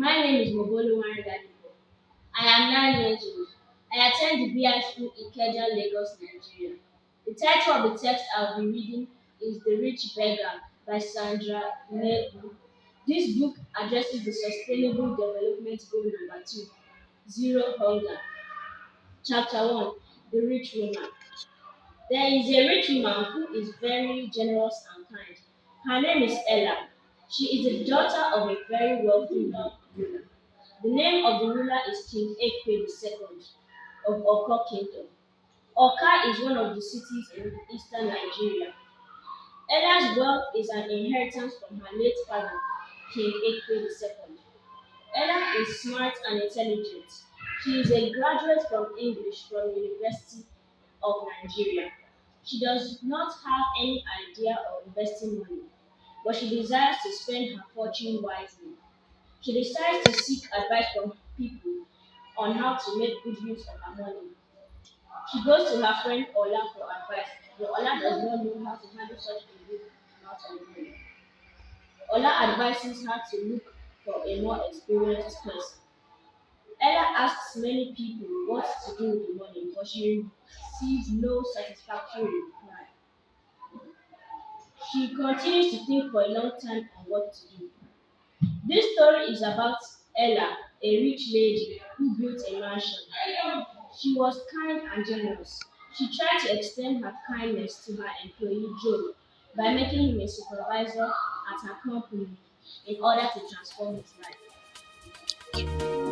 My name is Moboluwarin Ladipo. I am 9 years old. I attend the Beehive School in Ikeja, Lagos, Nigeria. The title of the text I'll be reading is The Rich Beggar by Sandra Unegbu. This book addresses the Sustainable Development Goal number 2, Zero Hunger. Chapter 1, The Rich Woman. There is a rich woman who is very generous and kind. Her name is Ella. She is the daughter of a very wealthy ruler. The name of the ruler is King Ekpe II of Oka Kingdom. Oka is one of the cities in eastern Nigeria. Ella's wealth is an inheritance from her late father, King Ekpe II. Ella is smart and intelligent. She is a graduate from English from University of Nigeria. She does not have any idea of investing money, but she desires to spend her fortune wisely. She decides to seek advice from people on how to make good use of her money. She goes to her friend Ola for advice, but Ola does not know how to handle such a big amount of money. Ola advises her to look for a more experienced person. Ella asks many people what to do with the money, but she receives no satisfactory reply. She continues to think for a long time on what to do. This story is about Ella, a rich lady who built a mansion. She was kind and generous. She tried to extend her kindness to her employee Joe by making him a supervisor at her company in order to transform his life.